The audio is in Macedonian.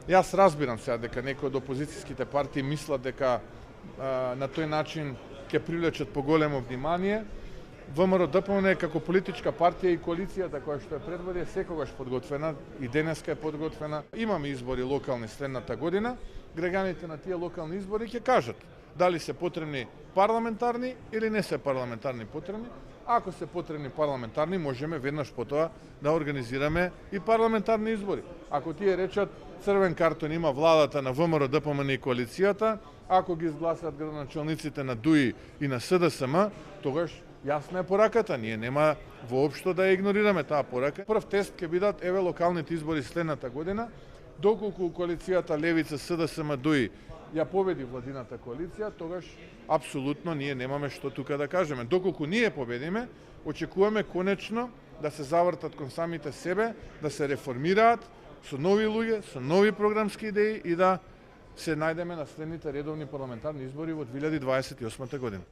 Јас разбирам сега дека некои од опозицијските партии мислат дека на тој начин ќе привлечат поголемо внимание. ВМРО ДПМН како политичка партија и коалицијата која што ја предводи е секогаш подготвена и денеска е подготвена. Имаме избори локални следната година. Граѓаните на тие локални избори ќе кажат дали се потребни парламентарни или не се парламентарни потребни. Ако се потребни парламентарни, можеме веднаш потоа да организираме и парламентарни избори. Ако тие речат црвен картон има владата на ВМРО ДПМН и коалицијата, ако ги изгласат градоначалниците на ДУИ и на СДСМ, тогаш јасна е пораката. Ние нема воопшто да ја игнорираме таа порака. Прв тест ќе бидат еве локалните избори следната година. Доколку коалицијата Левица, СДСМ, ДУИ ја победи владината коалиција, тогаш апсолутно ние немаме што тука да кажеме. Доколку ние победиме, очекуваме конечно да се завртат кон самите себе, да се реформираат со нови луѓе, со нови програмски идеи и да се најдеме на следните редовни парламентарни избори во 2028 година.